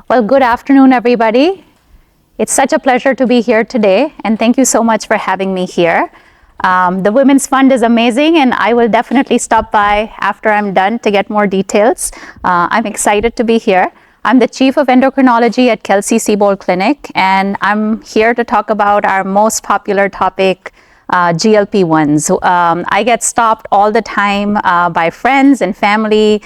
Well, good afternoon, everybody. It's such a pleasure to be here today, and thank you so much for having me here. The Women's Fund is amazing, and I will definitely stop by after I'm done to get more details. I'm excited to be here. I'm the Chief of Endocrinology at Kelsey-Seybold Clinic, and I'm here to talk about our most popular topic, GLP-1s. I get stopped all the time by friends and family.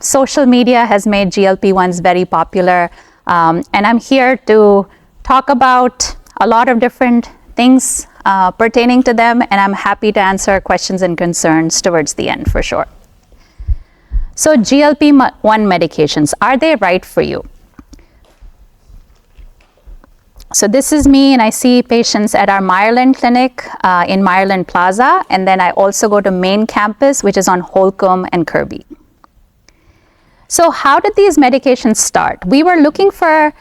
Social media has made GLP-1s very popular, and I'm here to talk about a lot of different things pertaining to them, and I'm happy to answer questions and concerns towards the end for sure. So GLP-1 medications, are they right for you? So this is me, and I see patients at our Meyerland clinic in Meyerland Plaza, and then I also go to main campus, which is on Holcomb and Kirby. So how did these medications start? We were looking for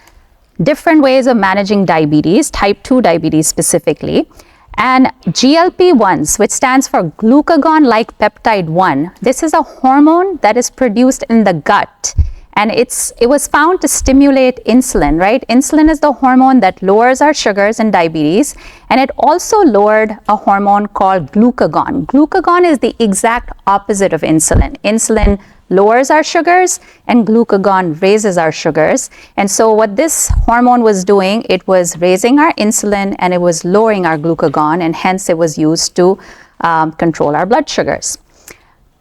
different ways of managing diabetes, type 2 diabetes specifically, and GLP-1s, which stands for glucagon-like peptide 1, this is a hormone that is produced in the gut, and it was found to stimulate insulin, right? Insulin is the hormone that lowers our sugars in diabetes, and it also lowered a hormone called glucagon. Glucagon is the exact opposite of insulin. Insulin lowers our sugars, and glucagon raises our sugars. And so what this hormone was doing, it was raising our insulin and it was lowering our glucagon, and hence it was used to control our blood sugars.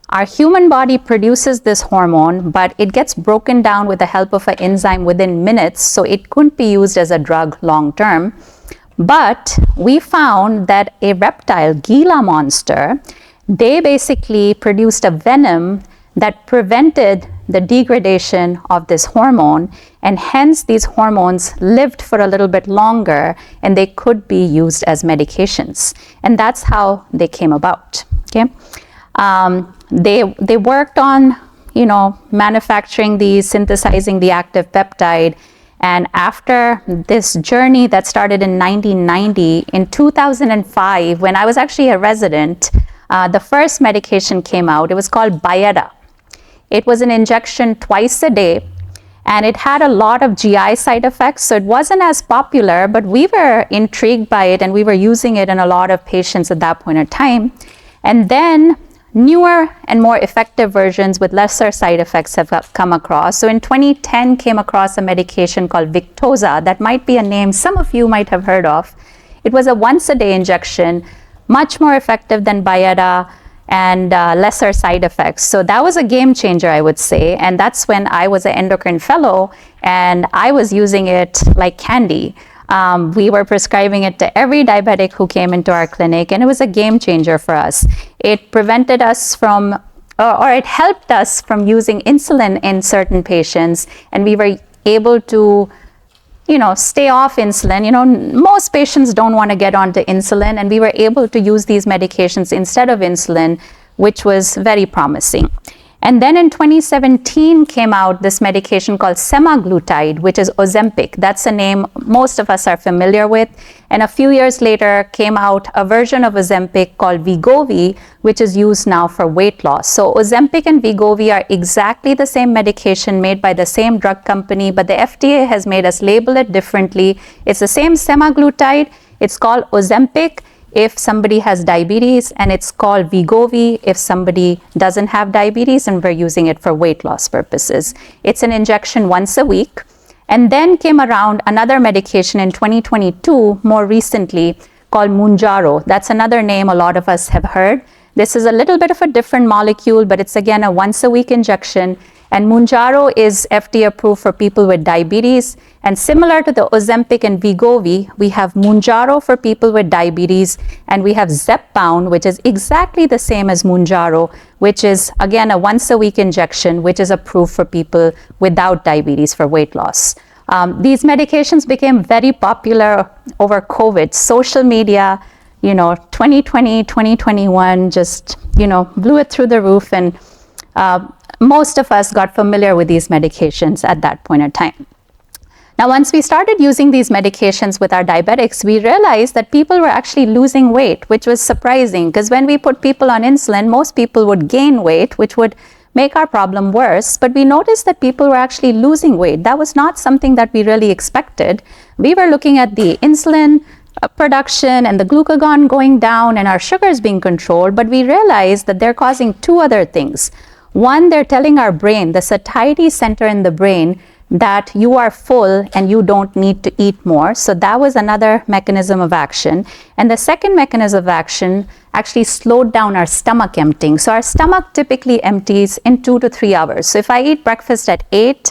Our human body produces this hormone, but it gets broken down with the help of an enzyme within minutes, so it couldn't be used as a drug long term. But we found that a reptile, Gila monster, they basically produced a venom that prevented the degradation of this hormone, and hence these hormones lived for a little bit longer and they could be used as medications. And that's how they came about. Okay, they worked on manufacturing these, synthesizing the active peptide, and after this journey that started in 1990, in 2005, when I was actually a resident, the first medication came out. It was called Byetta. It was an injection twice a day, and it had a lot of GI side effects, so it wasn't as popular, but we were intrigued by it and we were using it in a lot of patients at that point in time. And then newer and more effective versions with lesser side effects have come across. So in 2010 came across a medication called Victoza. That might be a name some of you might have heard of. It was a once a day injection, much more effective than Byetta, and lesser side effects. So that was a game changer, I would say. And that's when I was an endocrine fellow and I was using it like candy. We were prescribing it to every diabetic who came into our clinic, and it was a game changer for us. It prevented us from, or it helped us from using insulin in certain patients, and we were able to stay off insulin. Most patients don't want to get onto insulin, and we were able to use these medications instead of insulin, which was very promising. And then in 2017 came out this medication called semaglutide, which is Ozempic. That's a name most of us are familiar with. And a few years later came out a version of Ozempic called Wegovy, which is used now for weight loss. So Ozempic and Wegovy are exactly the same medication made by the same drug company, but the FDA has made us label it differently. It's the same semaglutide. It's called Ozempic if somebody has diabetes, and it's called Wegovy if somebody doesn't have diabetes, and we're using it for weight loss purposes. It's an injection once a week. And then came around another medication in 2022, more recently, called Mounjaro. That's another name a lot of us have heard. This is a little bit of a different molecule, but it's again a once a week injection. And Mounjaro is FDA approved for people with diabetes. And similar to the Ozempic and Wegovy, we have Mounjaro for people with diabetes, and we have Zepbound, which is exactly the same as Mounjaro, which is again a once a week injection, which is approved for people without diabetes for weight loss. These medications became very popular over COVID. Social media, 2020, 2021 just, blew it through the roof, and most of us got familiar with these medications at that point in time. Now, once we started using these medications with our diabetics, we realized that people were actually losing weight, which was surprising, because when we put people on insulin, most people would gain weight, which would make our problem worse. But we noticed that people were actually losing weight. That was not something that we really expected. We were looking at the insulin production and the glucagon going down and our sugars being controlled, but we realized that they're causing two other things. One, they're telling our brain, the satiety center in the brain, that you are full and you don't need to eat more. So that was another mechanism of action. And the second mechanism of action actually slowed down our stomach emptying. So our stomach typically empties in 2 to 3 hours. So if I eat breakfast at 8,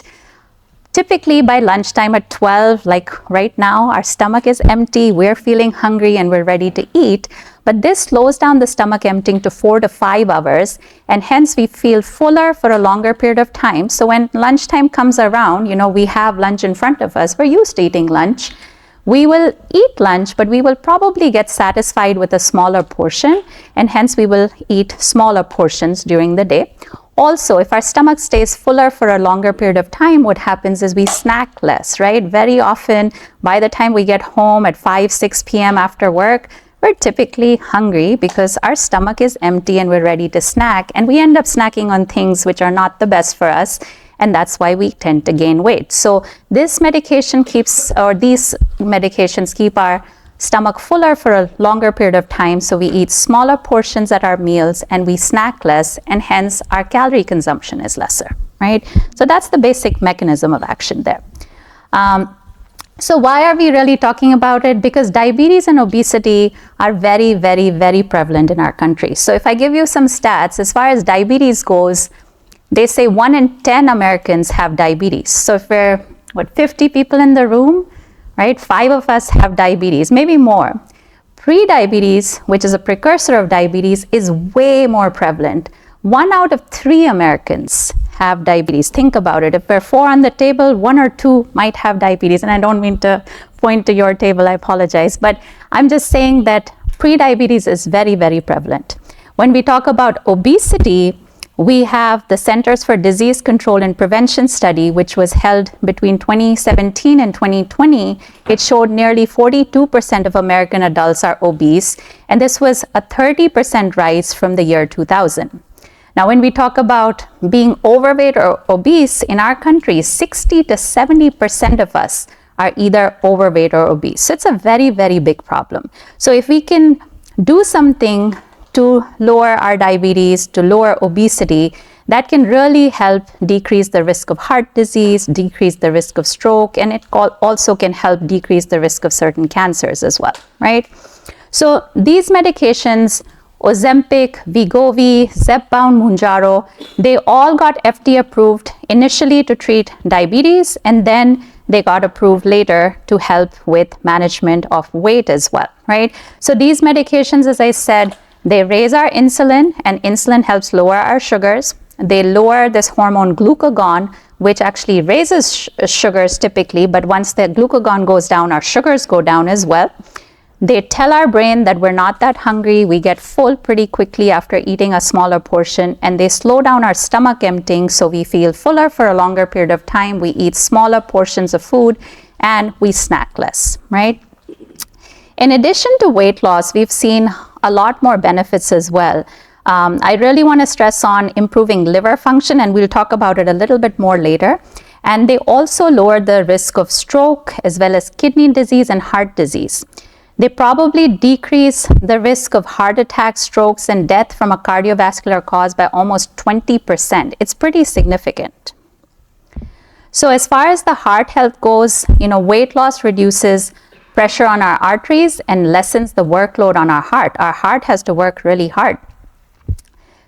typically by lunchtime at 12, like right now, our stomach is empty, we're feeling hungry and we're ready to eat. But this slows down the stomach emptying to 4 to 5 hours, and hence we feel fuller for a longer period of time. So when lunchtime comes around, we have lunch in front of us, we're used to eating lunch. We will eat lunch, but we will probably get satisfied with a smaller portion, and hence we will eat smaller portions during the day. Also, if our stomach stays fuller for a longer period of time, what happens is we snack less, right? Very often, by the time we get home at 5, 6 p.m. after work, we're typically hungry because our stomach is empty and we're ready to snack, and we end up snacking on things which are not the best for us, and that's why we tend to gain weight. So these medications keep our stomach fuller for a longer period of time, so we eat smaller portions at our meals and we snack less, and hence our calorie consumption is lesser, right? So that's the basic mechanism of action there. So why are we really talking about it? Because diabetes and obesity are very, very, very prevalent in our country. So if I give you some stats, as far as diabetes goes, they say 1 in 10 Americans have diabetes. So if we're, 50 people in the room, right? 5 of us have diabetes, maybe more. Pre-diabetes, which is a precursor of diabetes, is way more prevalent. 1 out of 3 Americans have diabetes. Think about it. If we're 4 on the table, 1 or 2 might have diabetes. And I don't mean to point to your table, I apologize. But I'm just saying that pre-diabetes is very, very prevalent. When we talk about obesity, we have the Centers for Disease Control and Prevention study, which was held between 2017 and 2020. It showed nearly 42% of American adults are obese, and this was a 30% rise from the year 2000. Now, when we talk about being overweight or obese in our country, 60 to 70% of us are either overweight or obese. So it's a very, very big problem. So if we can do something to lower our diabetes, to lower obesity, that can really help decrease the risk of heart disease, decrease the risk of stroke, and it also can help decrease the risk of certain cancers as well, right? So these medications, Ozempic, Wegovy, Zepbound, Mounjaro, they all got FDA approved initially to treat diabetes, and then they got approved later to help with management of weight as well, right? So these medications, as I said, they raise our insulin, and insulin helps lower our sugars. They lower this hormone glucagon, which actually raises sugars typically, but once the glucagon goes down, our sugars go down as well. They tell our brain that we're not that hungry. We get full pretty quickly after eating a smaller portion, and they slow down our stomach emptying, so we feel fuller for a longer period of time. We eat smaller portions of food and we snack less, right? In addition to weight loss, we've seen a lot more benefits as well. I really want to stress on improving liver function, and we'll talk about it a little bit more later. And they also lower the risk of stroke as well as kidney disease and heart disease. They probably decrease the risk of heart attacks, strokes, and death from a cardiovascular cause by almost 20%. It's pretty significant. So as far as the heart health goes, weight loss reduces pressure on our arteries and lessens the workload on our heart. Our heart has to work really hard.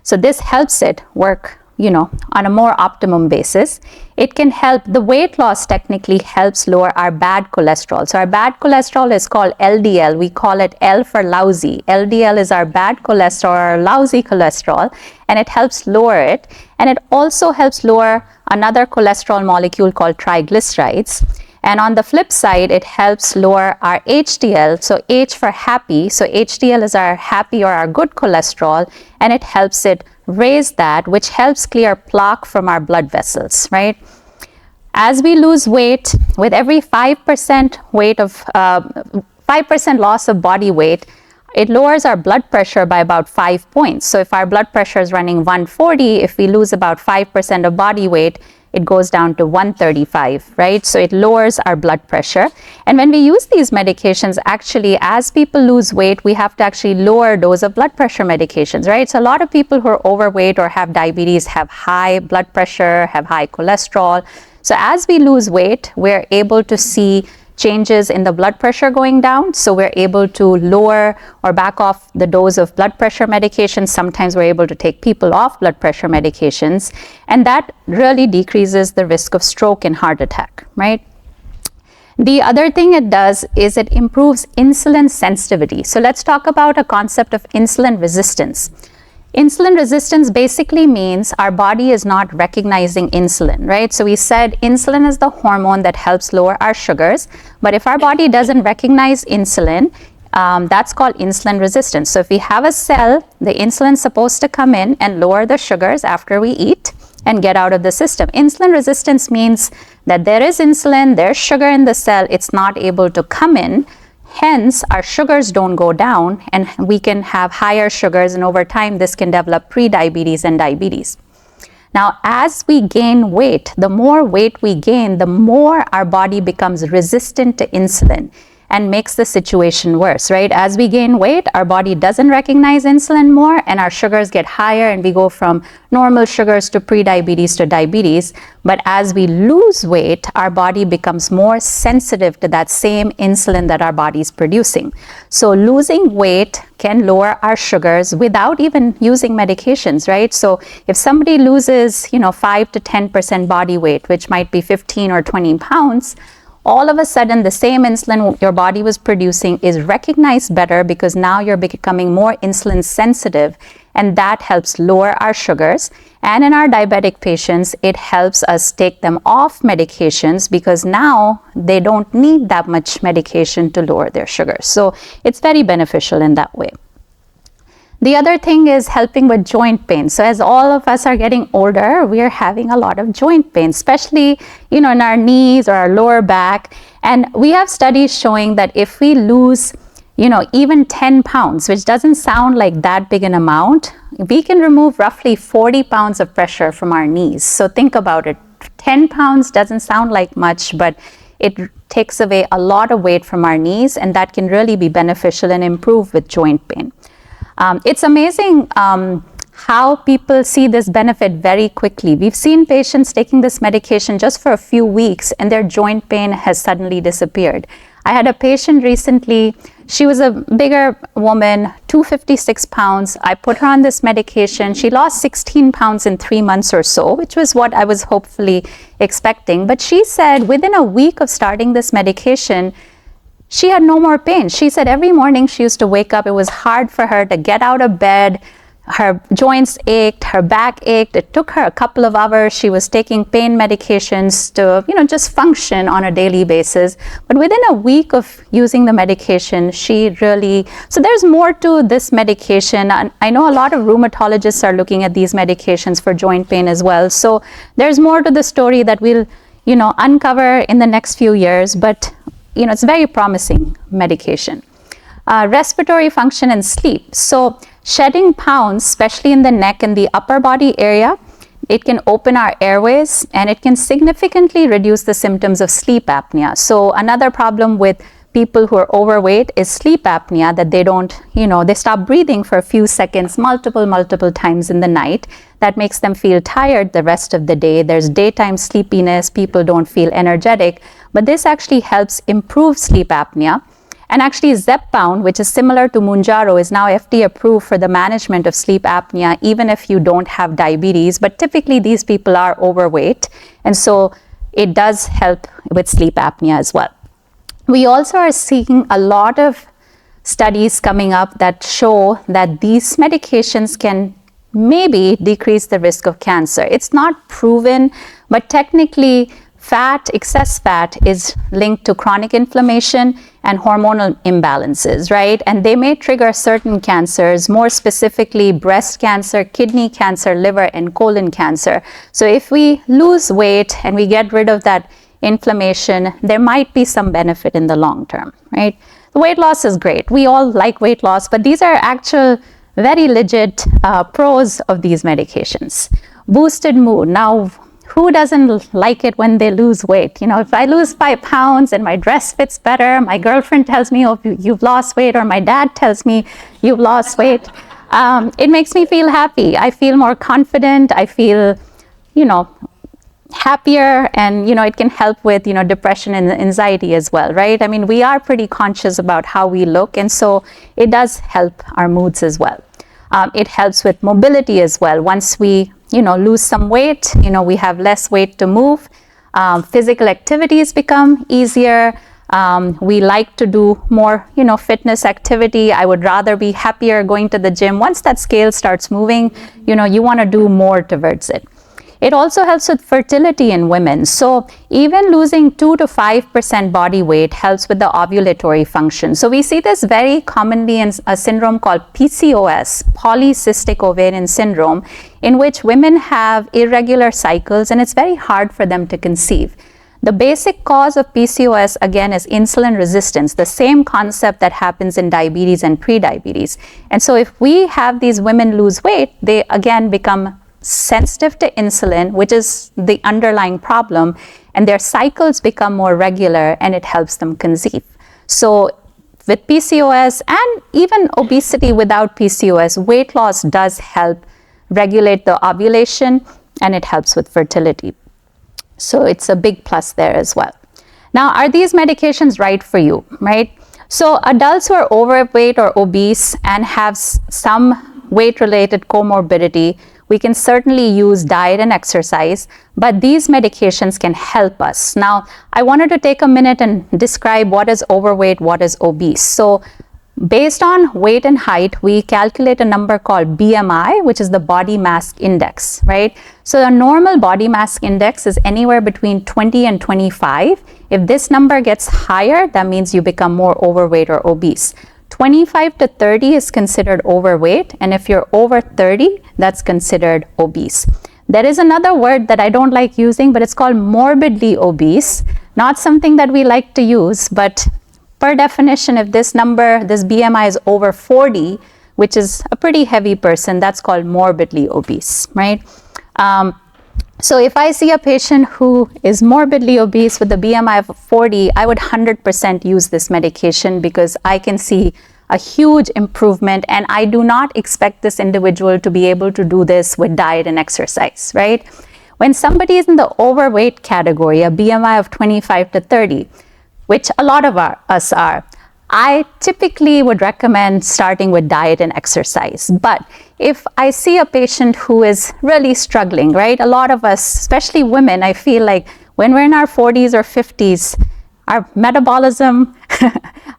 So this helps it work, on a more optimum basis. It can help, the weight loss technically helps lower our bad cholesterol. So our bad cholesterol is called LDL. We call it L for lousy. LDL is our bad cholesterol, or lousy cholesterol, and it helps lower it. And it also helps lower another cholesterol molecule called triglycerides. And on the flip side, it helps lower our HDL, so H for happy. So HDL is our happy or our good cholesterol, and it helps it raise that, which helps clear plaque from our blood vessels, right? As we lose weight, with every 5% loss of body weight, it lowers our blood pressure by about 5 points. So if our blood pressure is running 140, if we lose about 5% of body weight, it goes down to 135, right? So it lowers our blood pressure. And when we use these medications, actually, as people lose weight, we have to actually lower a dose of blood pressure medications, right? So a lot of people who are overweight or have diabetes have high blood pressure, have high cholesterol. So as we lose weight, we're able to see changes in the blood pressure going down. So we're able to lower or back off the dose of blood pressure medications. Sometimes we're able to take people off blood pressure medications. And that really decreases the risk of stroke and heart attack, right? The other thing it does is it improves insulin sensitivity. So let's talk about a concept of insulin resistance. Insulin resistance basically means our body is not recognizing insulin, right? So we said insulin is the hormone that helps lower our sugars, but if our body doesn't recognize insulin, that's called insulin resistance. So if we have a cell, the insulin is supposed to come in and lower the sugars after we eat and get out of the system. Insulin resistance means that there is insulin, there's sugar in the cell, it's not able to come in. Hence, our sugars don't go down and we can have higher sugars, and over time this can develop pre-diabetes and diabetes. Now, as we gain weight, the more weight we gain, the more our body becomes resistant to insulin and makes the situation worse, right? As we gain weight, our body doesn't recognize insulin more and our sugars get higher and we go from normal sugars to pre-diabetes to diabetes. But as we lose weight, our body becomes more sensitive to that same insulin that our body is producing. So losing weight can lower our sugars without even using medications, right? So if somebody loses, 5 to 10% body weight, which might be 15 or 20 pounds, all of a sudden the same insulin your body was producing is recognized better because now you're becoming more insulin sensitive, and that helps lower our sugars. And in our diabetic patients, it helps us take them off medications because now they don't need that much medication to lower their sugars. So it's very beneficial in that way. The other thing is helping with joint pain. So as all of us are getting older, we are having a lot of joint pain, especially, in our knees or our lower back. And we have studies showing that if we lose, even 10 pounds, which doesn't sound like that big an amount, we can remove roughly 40 pounds of pressure from our knees. So think about it. 10 pounds doesn't sound like much, but it takes away a lot of weight from our knees, and that can really be beneficial and improve with joint pain. It's amazing how people see this benefit very quickly. We've seen patients taking this medication just for a few weeks and their joint pain has suddenly disappeared. I had a patient recently, she was a bigger woman, 256 pounds. I put her on this medication. She lost 16 pounds in 3 months or so, which was what I was hopefully expecting. But she said within a week of starting this medication, she had no more pain. She said every morning she used to wake up, it was hard for her to get out of bed. Her joints ached, her back ached. It took her a couple of hours. She was taking pain medications to, just function on a daily basis. But within a week of using the medication, so there's more to this medication. And I know a lot of rheumatologists are looking at these medications for joint pain as well. So there's more to the story that we'll, uncover in the next few years. But it's very promising medication. Respiratory function and sleep. So shedding pounds, especially in the neck and the upper body area, it can open our airways and it can significantly reduce the symptoms of sleep apnea. So another problem with people who are overweight is sleep apnea, that they don't, they stop breathing for a few seconds, multiple times in the night. That makes them feel tired the rest of the day. There's daytime sleepiness, people don't feel energetic, but this actually helps improve sleep apnea. And actually Zepbound, which is similar to Mounjaro, is now FDA approved for the management of sleep apnea, even if you don't have diabetes, but typically these people are overweight. And so it does help with sleep apnea as well. We also are seeing a lot of studies coming up that show that these medications can maybe decrease the risk of cancer. It's not proven, but technically excess fat is linked to chronic inflammation and hormonal imbalances, right? And they may trigger certain cancers, more specifically breast cancer, kidney cancer, liver, and colon cancer. So if we lose weight and we get rid of that inflammation, there might be some benefit in the long term, right? The weight loss is great. We all like weight loss, but these are actual very legit pros of these medications. Boosted mood. Now, who doesn't like it when they lose weight? You know, if I lose 5 pounds and my dress fits better, my girlfriend tells me, oh, you've lost weight, or my dad tells me you've lost weight, it makes me feel happy. I feel more confident. I feel, you know, happier, and, you know, it can help with, you know, depression and anxiety as well, right? I mean, we are pretty conscious about how we look, and so it does help our moods as well. It helps with mobility as well. Once we, you know, lose some weight, you know, we have less weight to move. Physical activities become easier. We like to do more, you know, fitness activity. I would rather be happier going to the gym. Once that scale starts moving, you know, you want to do more towards it. It also helps with fertility in women. So even losing 2 to 5% body weight helps with the ovulatory function. So we see this very commonly in a syndrome called PCOS, polycystic ovarian syndrome, in which women have irregular cycles and it's very hard for them to conceive. The basic cause of PCOS, again, is insulin resistance, the same concept that happens in diabetes and prediabetes. And so if we have these women lose weight, they again become sensitive to insulin, which is the underlying problem, and their cycles become more regular and it helps them conceive. So with PCOS and even obesity without PCOS, weight loss does help regulate the ovulation and it helps with fertility. So it's a big plus there as well. Now, are these medications right for you, right? So adults who are overweight or obese and have some weight-related comorbidity, we can certainly use diet and exercise, but these medications can help us. Now, I wanted to take a minute and describe what is overweight, what is obese. So based on weight and height, we calculate a number called BMI, which is the body mass index, right? So a normal body mass index is anywhere between 20 and 25. If this number gets higher, that means you become more overweight or obese. 25 to 30 is considered overweight, and if you're over 30, that's considered obese. There is another word that I don't like using, but it's called morbidly obese. Not something that we like to use, but per definition, if this number, this BMI is over 40, which is a pretty heavy person, that's called morbidly obese, right? So if I see a patient who is morbidly obese with a BMI of 40, I would 100% use this medication because I can see a huge improvement, and I do not expect this individual to be able to do this with diet and exercise, right? When somebody is in the overweight category, a BMI of 25 to 30, which a lot of us are, I typically would recommend starting with diet and exercise. But if I see a patient who is really struggling, right? A lot of us, especially women, I feel like when we're in our 40s or 50s, our metabolism,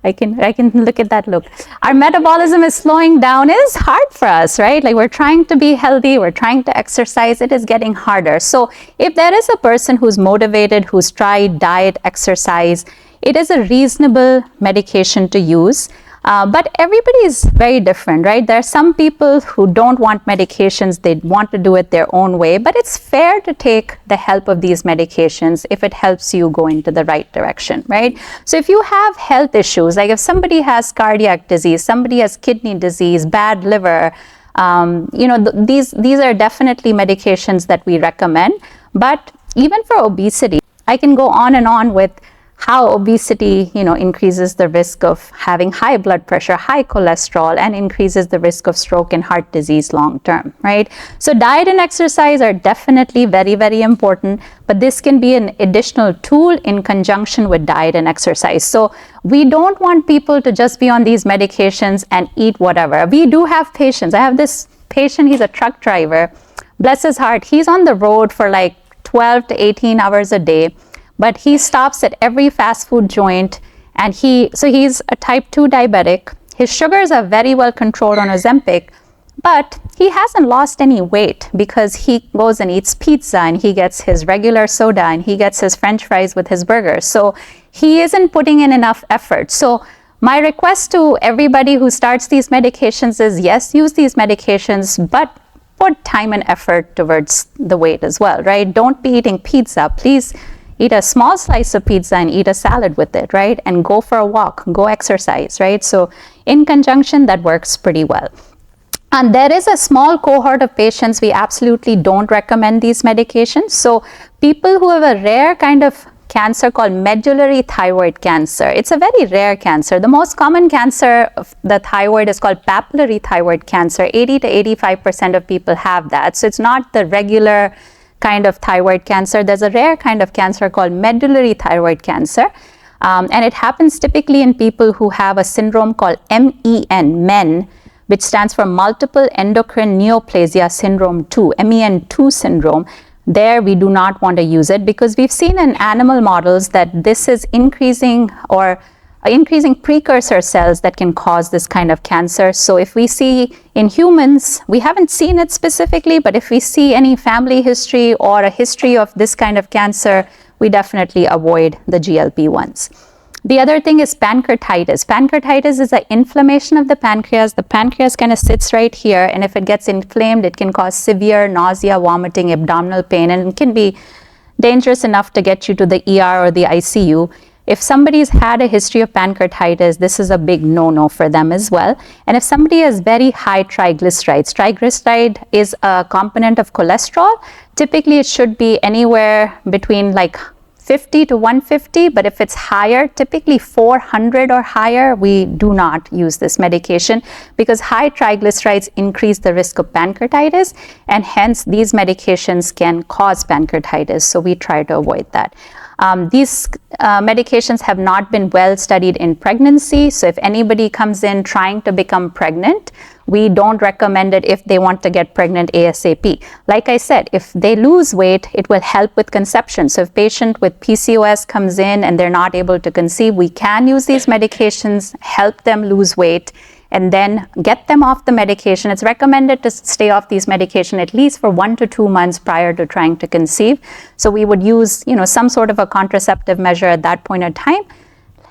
I can look at that look. Our metabolism is slowing down. It is hard for us, right? Like we're trying to be healthy, we're trying to exercise, it is getting harder. So if there is a person who's motivated, who's tried diet, exercise, it is a reasonable medication to use, but everybody is very different, right? There are some people who don't want medications, they want to do it their own way, but it's fair to take the help of these medications if it helps you go into the right direction, right? So if you have health issues, like if somebody has cardiac disease, somebody has kidney disease, bad liver, you know, these are definitely medications that we recommend. But even for obesity, I can go on and on with how obesity, you know, increases the risk of having high blood pressure, high cholesterol, and increases the risk of stroke and heart disease long term, right? So diet and exercise are definitely very, very important, but this can be an additional tool in conjunction with diet and exercise. So we don't want people to just be on these medications and eat whatever. We do have patients. I have this patient, he's a truck driver. Bless his heart, he's on the road for like 12 to 18 hours a day. But he stops at every fast food joint, and he's a type 2 diabetic. His sugars are very well controlled on Ozempic, but he hasn't lost any weight because he goes and eats pizza, and he gets his regular soda, and he gets his French fries with his burgers. So he isn't putting in enough effort. So my request to everybody who starts these medications is, yes, use these medications, but put time and effort towards the weight as well, right? Don't be eating pizza. Please eat a small slice of pizza and eat a salad with it, right? And go for a walk, go exercise, right? So in conjunction, that works pretty well. And there is a small cohort of patients we absolutely don't recommend these medications. So people who have a rare kind of cancer called medullary thyroid cancer. It's a very rare cancer. The most common cancer of the thyroid is called papillary thyroid cancer. 80 to 85% of people have that. So it's not the regular kind of thyroid cancer. There's a rare kind of cancer called medullary thyroid cancer. And it happens typically in people who have a syndrome called MEN, which stands for multiple endocrine neoplasia syndrome 2, MEN2 syndrome. There we do not want to use it because we've seen in animal models that this is increasing precursor cells that can cause this kind of cancer. So if we see in humans, we haven't seen it specifically, but if we see any family history or a history of this kind of cancer, we definitely avoid the GLP-1s. The other thing is pancreatitis. Pancreatitis is an inflammation of the pancreas. The pancreas kind of sits right here, and if it gets inflamed, it can cause severe nausea, vomiting, abdominal pain, and it can be dangerous enough to get you to the ER or the ICU. If somebody's had a history of pancreatitis, this is a big no-no for them as well. And if somebody has very high triglycerides, triglyceride is a component of cholesterol. Typically, it should be anywhere between like 50 to 150, but if it's higher, typically 400 or higher, we do not use this medication because high triglycerides increase the risk of pancreatitis, and hence these medications can cause pancreatitis, so we try to avoid that. These medications have not been well studied in pregnancy, so if anybody comes in trying to become pregnant, we don't recommend it if they want to get pregnant ASAP. Like I said, if they lose weight, it will help with conception. So if a patient with PCOS comes in and they're not able to conceive, we can use these medications, help them lose weight, and then get them off the medication. It's recommended to stay off these medication at least for 1 to 2 months prior to trying to conceive. So we would use, some sort of a contraceptive measure at that point in time,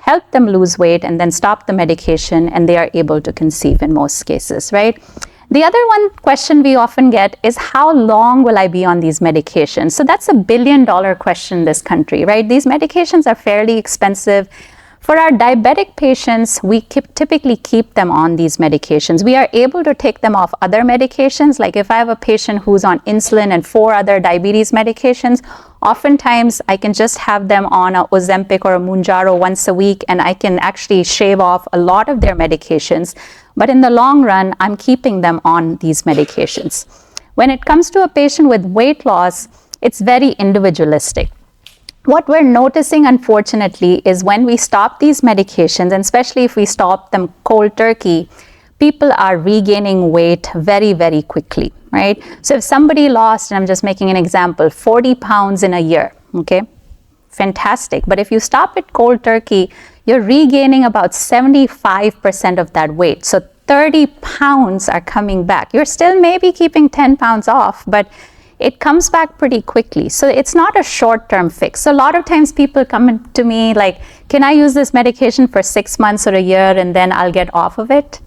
help them lose weight, and then stop the medication, and they are able to conceive in most cases, right? The other one question we often get is, how long will I be on these medications? So that's $1 billion question in this country, right? These medications are fairly expensive. For our diabetic patients, we typically keep them on these medications. We are able to take them off other medications. Like if I have a patient who's on insulin and 4 other diabetes medications, oftentimes I can just have them on a Ozempic or a Mounjaro once a week, and I can actually shave off a lot of their medications. But in the long run, I'm keeping them on these medications. When it comes to a patient with weight loss, it's very individualistic. What we're noticing, unfortunately, is when we stop these medications, and especially if we stop them cold turkey, people are regaining weight very, very quickly, right? So if somebody lost, and I'm just making an example, 40 pounds in a year, okay, fantastic. But if you stop it cold turkey, you're regaining about 75% of that weight. So 30 pounds are coming back. You're still maybe keeping 10 pounds off, but it comes back pretty quickly. So it's not a short-term fix. So a lot of times people come to me like, can I use this medication for 6 months or a year and then I'll get off of it?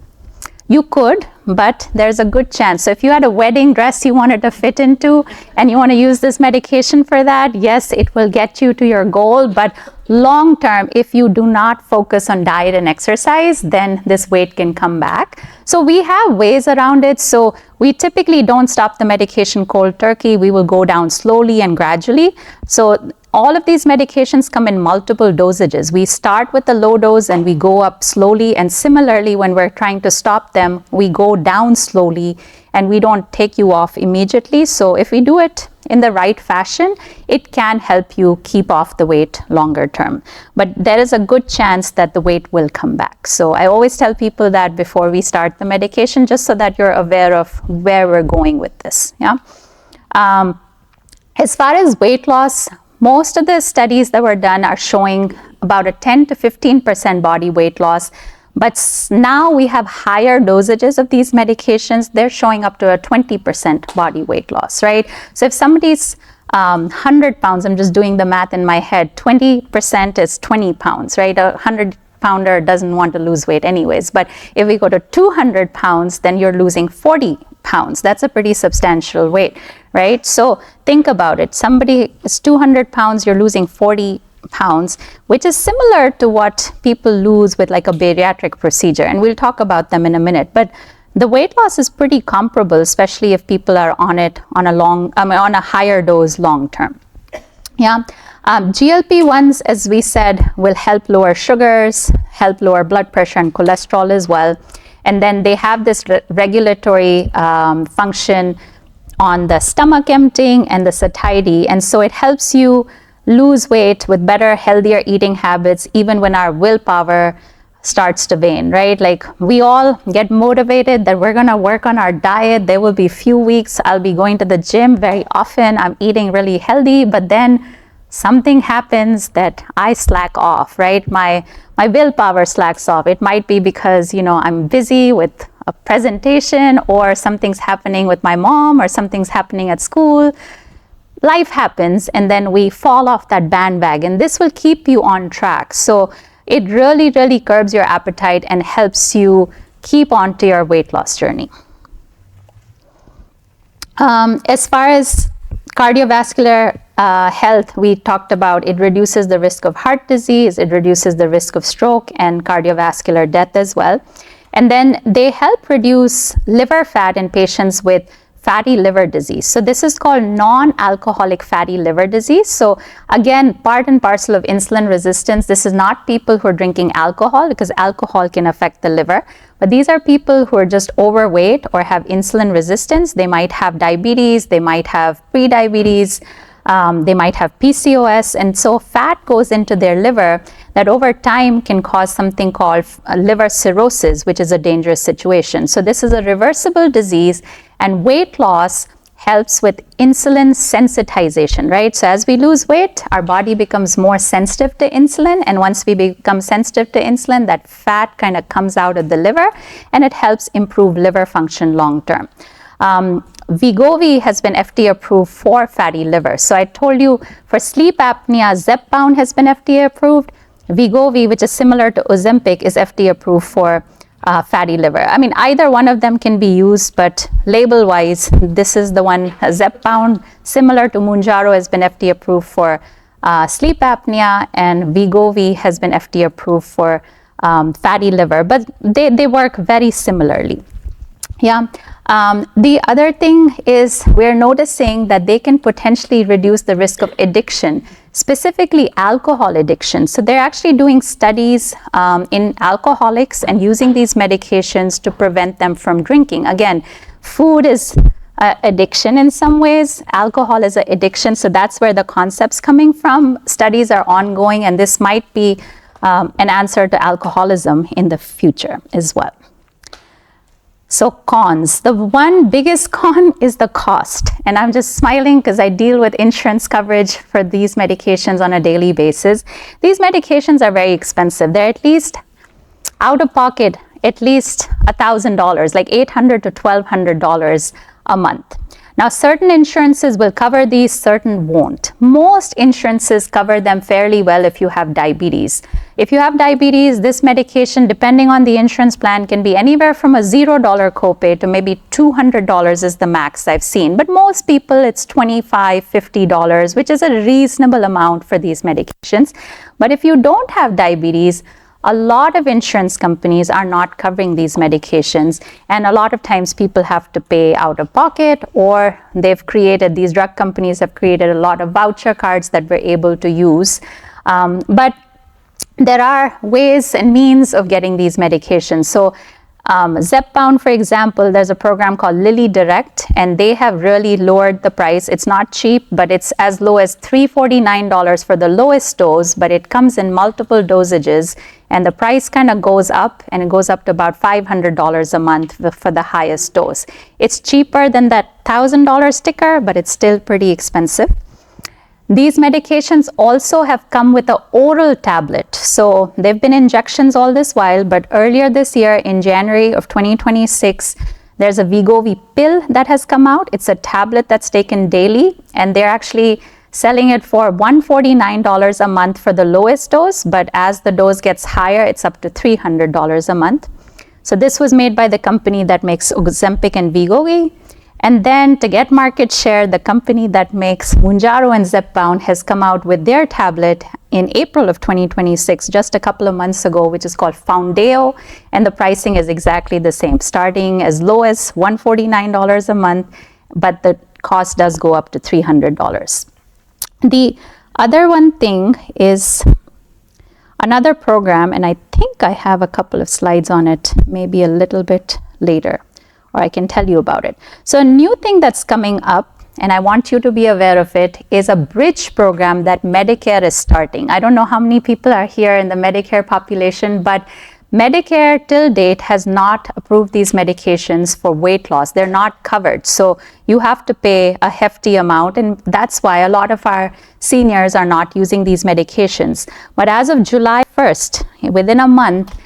You could, but there's a good chance. So if you had a wedding dress you wanted to fit into and you want to use this medication for that, yes, it will get you to your goal. But long term, if you do not focus on diet and exercise, then this weight can come back. So we have ways around it. So we typically don't stop the medication cold turkey. We will go down slowly and gradually. So all of these medications come in multiple dosages. We start with the low dose and we go up slowly. And similarly, when we're trying to stop them, we go down slowly and we don't take you off immediately. So if we do it in the right fashion, it can help you keep off the weight longer term. But there is a good chance that the weight will come back. So I always tell people that before we start the medication, just so that you're aware of where we're going with this. Yeah. As far as weight loss, most of the studies that were done are showing about a 10 to 15% body weight loss. But now we have higher dosages of these medications. They're showing up to a 20% body weight loss, right? So if somebody's 100 pounds, I'm just doing the math in my head, 20% is 20 pounds, right? A 100-pounder doesn't want to lose weight anyways. But if we go to 200 pounds, then you're losing 40 pounds. That's a pretty substantial weight right? So think about it. Somebody is 200 pounds, you're losing 40 pounds, which is similar to what people lose with like a bariatric procedure. And we'll talk about them in a minute. But the weight loss is pretty comparable, especially if people are on it on a higher dose long term. Yeah. GLP-1s, as we said, will help lower sugars, help lower blood pressure and cholesterol as well. And then they have this regulatory function on the stomach emptying and the satiety. And so it helps you lose weight with better, healthier eating habits, even when our willpower starts to wane, right? Like we all get motivated that we're gonna work on our diet. There will be few weeks I'll be going to the gym very often. I'm eating really healthy, but then something happens that I slack off, right? My willpower slacks off. It might be because, I'm busy with a presentation, or something's happening with my mom, or something's happening at school. Life happens, and then we fall off that bandwagon. This will keep you on track. So it really, really curbs your appetite and helps you keep on to your weight loss journey. As far as cardiovascular health, we talked about it reduces the risk of heart disease, it reduces the risk of stroke and cardiovascular death as well. And then they help reduce liver fat in patients with fatty liver disease. So this is called non-alcoholic fatty liver disease. So again, part and parcel of insulin resistance. This is not people who are drinking alcohol, because alcohol can affect the liver. But these are people who are just overweight or have insulin resistance. They might have diabetes, they might have pre-diabetes, they might have PCOS. And so fat goes into their liver that over time can cause something called liver cirrhosis, which is a dangerous situation. So this is a reversible disease, and weight loss helps with insulin sensitization, right? So as we lose weight, our body becomes more sensitive to insulin. And once we become sensitive to insulin, that fat kind of comes out of the liver, and it helps improve liver function long term. Wegovy has been FDA approved for fatty liver. So I told you for sleep apnea, Zepbound has been FDA approved. Wegovy, which is similar to Ozempic, is FDA approved for fatty liver. I mean, either one of them can be used, but label-wise, this is the one. Zepbound, similar to Mounjaro, has been FDA approved for sleep apnea, and Wegovy has been FDA approved for fatty liver, but they work very similarly. Yeah. The other thing is we're noticing that they can potentially reduce the risk of addiction, specifically alcohol addiction. So they're actually doing studies in alcoholics and using these medications to prevent them from drinking. Again, food is addiction in some ways, alcohol is an addiction, so that's where the concept's coming from. Studies are ongoing, and this might be an answer to alcoholism in the future as well. So cons. The one biggest con is the cost. And I'm just smiling because I deal with insurance coverage for these medications on a daily basis. These medications are very expensive. They're at least out of pocket, at least $1,000, like $800 to $1,200 a month. Now, certain insurances will cover these, certain won't. Most insurances cover them fairly well if you have diabetes. If you have diabetes, this medication, depending on the insurance plan, can be anywhere from a $0 copay to maybe $200 is the max I've seen. But most people, it's $25, $50, which is a reasonable amount for these medications. But if you don't have diabetes, a lot of insurance companies are not covering these medications, and a lot of times people have to pay out of pocket, or these drug companies have created a lot of voucher cards that we're able to use. But there are ways and means of getting these medications. So Zepbound, for example, there's a program called Lilly Direct, and they have really lowered the price. It's not cheap, but it's as low as $349 for the lowest dose, but it comes in multiple dosages, and the price kind of goes up, and it goes up to about $500 a month for the highest dose. It's cheaper than that $1,000 sticker, but it's still pretty expensive. These medications also have come with an oral tablet. So they've been injections all this while, but earlier this year in January of 2026, there's a Wegovy pill that has come out. It's a tablet that's taken daily, and they're actually selling it for $149 a month for the lowest dose, but as the dose gets higher, it's up to $300 a month. So this was made by the company that makes Ozempic and Wegovy. And then to get market share, the company that makes Mounjaro and Zepbound has come out with their tablet in April of 2026, just a couple of months ago, which is called Foundeo, and the pricing is exactly the same, starting as low as $149 a month, but the cost does go up to $300. The other one thing is another program, and I think I have a couple of slides on it, maybe a little bit later, or I can tell you about it. So a new thing that's coming up, and I want you to be aware of it, is a bridge program that Medicare is starting. I don't know how many people are here in the Medicare population, but Medicare till date has not approved these medications for weight loss. They're not covered. So you have to pay a hefty amount, and that's why a lot of our seniors are not using these medications. But as of July 1st, within a month,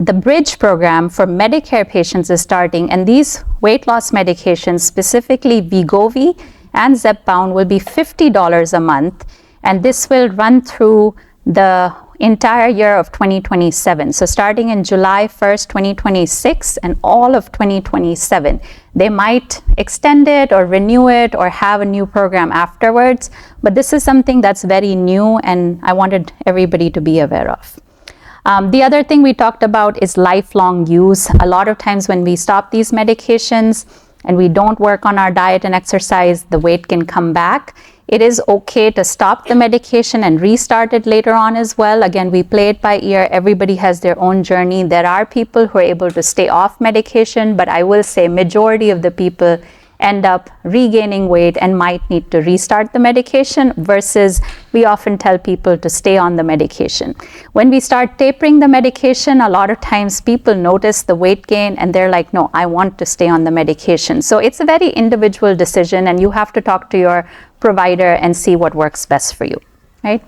the bridge program for Medicare patients is starting, and these weight loss medications, specifically Wegovy and Zepbound, will be $50 a month, and this will run through the entire year of 2027. So starting in July 1st, 2026 and all of 2027. They might extend it or renew it or have a new program afterwards, but this is something that's very new and I wanted everybody to be aware of. The other thing we talked about is lifelong use. A lot of times when we stop these medications and we don't work on our diet and exercise, the weight can come back. It is okay to stop the medication and restart it later on as well. Again, we play it by ear. Everybody has their own journey. There are people who are able to stay off medication, but I will say majority of the people end up regaining weight and might need to restart the medication, versus we often tell people to stay on the medication. When we start tapering the medication, a lot of times people notice the weight gain and they're like, no, I want to stay on the medication. So it's a very individual decision and you have to talk to your provider and see what works best for you, right?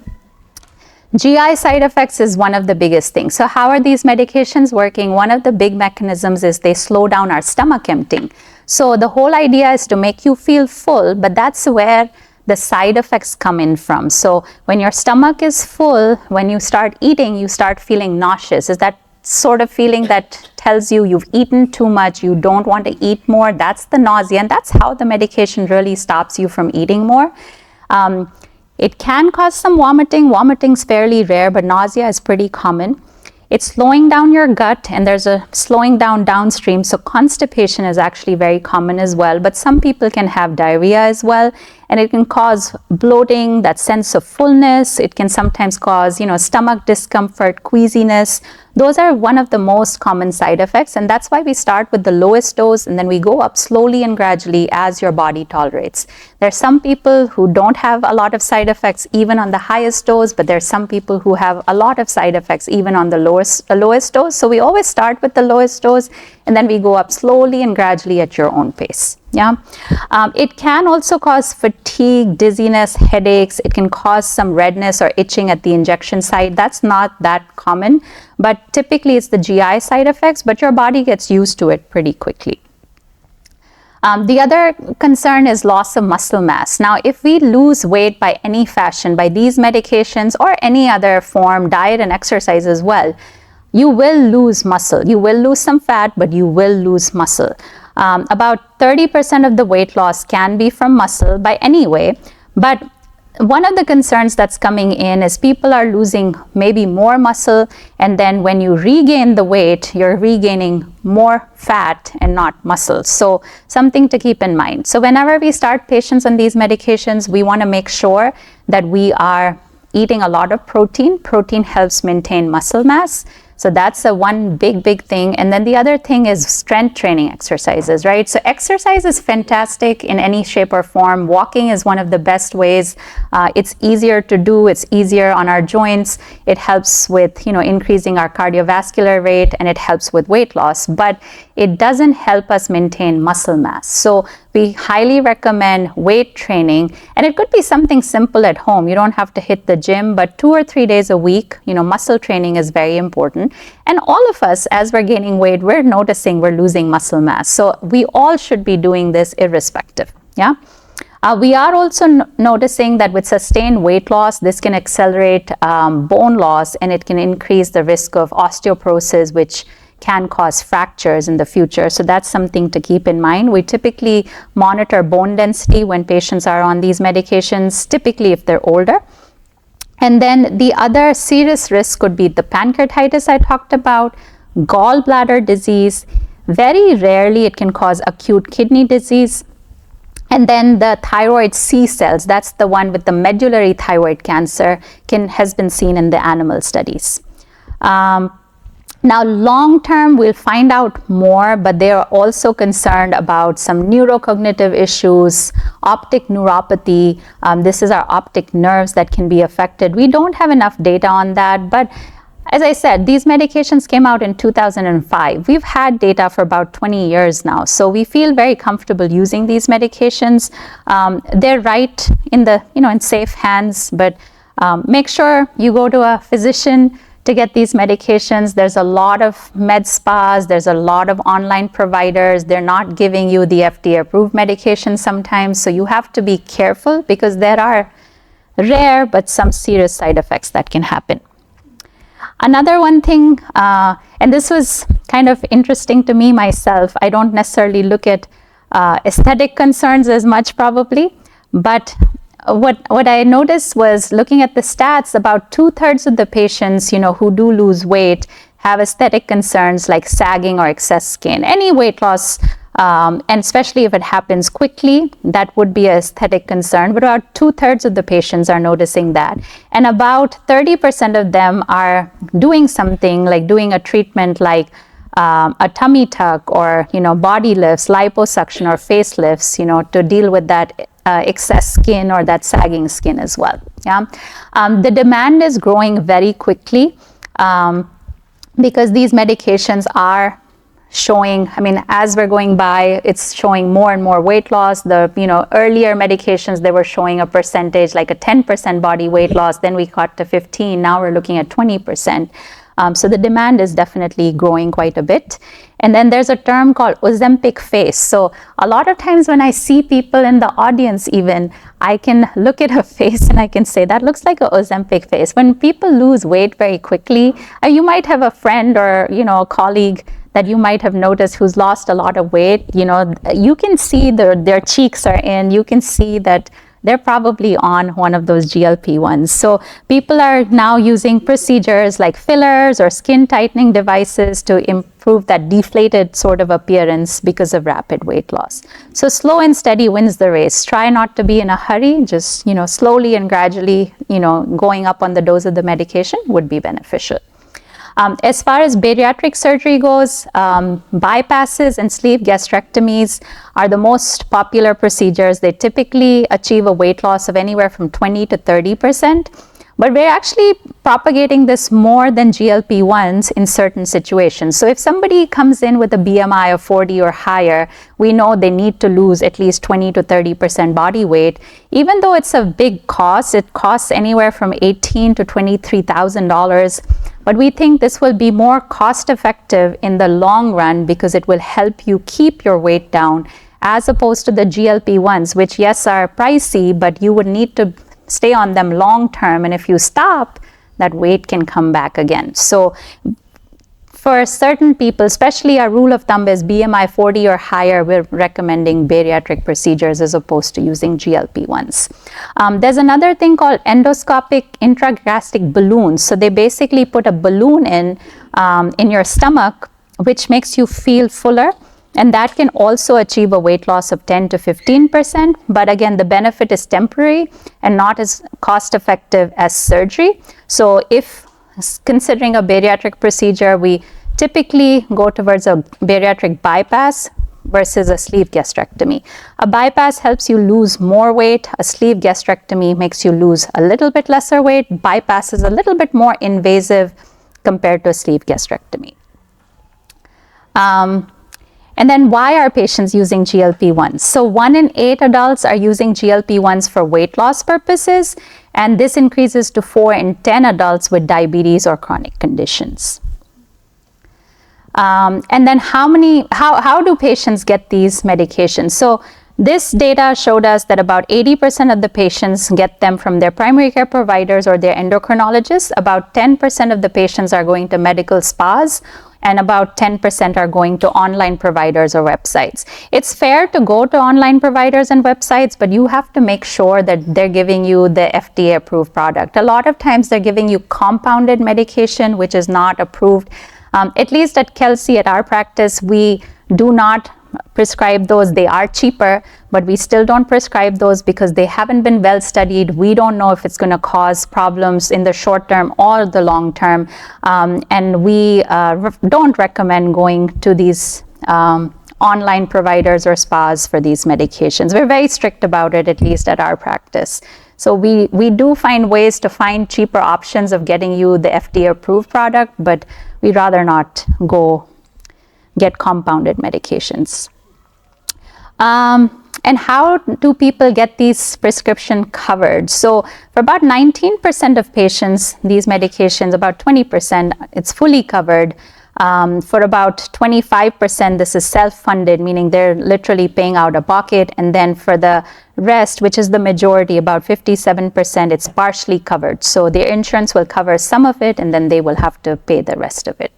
GI side effects is one of the biggest things. So how are these medications working? One of the big mechanisms is they slow down our stomach emptying. So the whole idea is to make you feel full, but that's where the side effects come in from. So when your stomach is full, when you start eating, you start feeling nauseous. Is that sort of feeling that tells you you've eaten too much, you don't want to eat more? That's the nausea, and that's how the medication really stops you from eating more. It can cause some vomiting. Vomiting's fairly rare, but nausea is pretty common. It's slowing down your gut, and there's a slowing down downstream, so constipation is actually very common as well, but some people can have diarrhea as well, and it can cause bloating, that sense of fullness. It can sometimes cause, stomach discomfort, queasiness. Those are one of the most common side effects, and that's why we start with the lowest dose and then we go up slowly and gradually as your body tolerates. There's some people who don't have a lot of side effects even on the highest dose, but there's some people who have a lot of side effects even on the lowest dose. So we always start with the lowest dose and then we go up slowly and gradually at your own pace. Yeah, it can also cause fatigue, dizziness, headaches. It can cause some redness or itching at the injection site. That's not that common, but typically it's the GI side effects, but your body gets used to it pretty quickly. The other concern is loss of muscle mass. Now, if we lose weight by any fashion, by these medications or any other form, diet and exercise as well, you will lose muscle. You will lose some fat, but you will lose muscle. About 30% of the weight loss can be from muscle by any way, but one of the concerns that's coming in is people are losing maybe more muscle, and then when you regain the weight, you're regaining more fat and not muscle. So something to keep in mind. So whenever we start patients on these medications, we want to make sure that we are eating a lot of protein. Protein helps maintain muscle mass. So that's a one big thing. And then the other thing is strength training exercises, right? So exercise is fantastic in any shape or form. Walking is one of the best ways. It's easier to do. It's easier on our joints. It helps with, increasing our cardiovascular rate, and it helps with weight loss, but it doesn't help us maintain muscle mass. So we highly recommend weight training, and it could be something simple at home. You don't have to hit the gym, but 2 or 3 days a week, muscle training is very important. And all of us, as we're gaining weight, we're noticing we're losing muscle mass. So we all should be doing this irrespective. Yeah. We are also noticing that with sustained weight loss, this can accelerate bone loss, and it can increase the risk of osteoporosis, which can cause fractures in the future. So that's something to keep in mind. We typically monitor bone density when patients are on these medications, typically if they're older. And then the other serious risk could be the pancreatitis I talked about, gallbladder disease. Very rarely it can cause acute kidney disease. And then the thyroid C cells, that's the one with the medullary thyroid cancer, has been seen in the animal studies. Now, long term, we'll find out more, but they are also concerned about some neurocognitive issues, optic neuropathy. This is our optic nerves that can be affected. We don't have enough data on that, but as I said, these medications came out in 2005. We've had data for about 20 years now, so we feel very comfortable using these medications. They're right in in safe hands, but make sure you go to a physician to get these medications. There's a lot of med spas, there's a lot of online providers. They're not giving you the FDA approved medications sometimes, so you have to be careful because there are rare but some serious side effects that can happen. Another one thing, and this was kind of interesting to me myself, I don't necessarily look at aesthetic concerns as much probably, but what I noticed was looking at the stats, about 2/3 of the patients, who do lose weight have aesthetic concerns like sagging or excess skin. Any weight loss, and especially if it happens quickly, that would be an aesthetic concern. But about 2/3 of the patients are noticing that. And about 30% of them are doing something like doing a treatment like a tummy tuck or, body lifts, liposuction or facelifts, to deal with that excess skin or that sagging skin as well. Yeah, the demand is growing very quickly because these medications are showing, as we're going by, it's showing more and more weight loss. The, earlier medications, they were showing a percentage, like a 10% body weight loss, then we got to 15, now we're looking at 20%. So the demand is definitely growing quite a bit. And then there's a term called Ozempic face. So a lot of times when I see people in the audience even, I can look at a face and I can say, that looks like a Ozempic face. When people lose weight very quickly, you might have a friend or, a colleague that you might have noticed who's lost a lot of weight. You can see their cheeks are in, you can see that they're probably on one of those GLP-1s. So people are now using procedures like fillers or skin tightening devices to improve that deflated sort of appearance because of rapid weight loss. So slow and steady wins the race. Try not to be in a hurry, just slowly and gradually, going up on the dose of the medication would be beneficial. As far as bariatric surgery goes, bypasses and sleeve gastrectomies are the most popular procedures. They typically achieve a weight loss of anywhere from 20 to 30%. But we're actually propagating this more than GLP-1s in certain situations. So if somebody comes in with a BMI of 40 or higher, we know they need to lose at least 20 to 30% body weight. Even though it's a big cost, it costs anywhere from $18,000 to $23,000. But we think this will be more cost effective in the long run because it will help you keep your weight down as opposed to the GLP-1s, which yes are pricey, but you would need to stay on them long term, and if you stop, that weight can come back again. So for certain people, especially our rule of thumb is BMI 40 or higher, we're recommending bariatric procedures as opposed to using GLP-1s. There's another thing called endoscopic intragastric balloons. So they basically put a balloon in your stomach, which makes you feel fuller. And that can also achieve a weight loss of 10 to 15%. But again, the benefit is temporary and not as cost effective as surgery. So if considering a bariatric procedure, we typically go towards a bariatric bypass versus a sleeve gastrectomy. A bypass helps you lose more weight. A sleeve gastrectomy makes you lose a little bit lesser weight. Bypass is a little bit more invasive compared to a sleeve gastrectomy. And then why are patients using GLP-1s? So 1 in 8 adults are using GLP-1s for weight loss purposes, and this increases to 4 in 10 adults with diabetes or chronic conditions. And then how do patients get these medications? So This data showed us that about 80% of the patients get them from their primary care providers or their endocrinologists. About 10% of the patients are going to medical spas, and about 10% are going to online providers or websites. It's fair to go to online providers and websites, but you have to make sure that they're giving you the FDA approved product. A lot of times they're giving you compounded medication, which is not approved. At least at Kelsey, at our practice, we do not prescribe those. They are cheaper, but we still don't prescribe those because they haven't been well studied. We don't know if it's going to cause problems in the short term or the long term. And we don't recommend going to these online providers or spas for these medications. We're very strict about it, at least at our practice. So we do find ways to find cheaper options of getting you the FDA approved product, but we'd rather not go get compounded medications. And how do people get these prescription covered? So for about 19% of patients, these medications, about 20%, it's fully covered. For about 25%, this is self-funded, meaning they're literally paying out of pocket. And then for the rest, which is the majority, about 57%, it's partially covered. So their insurance will cover some of it, and then they will have to pay the rest of it.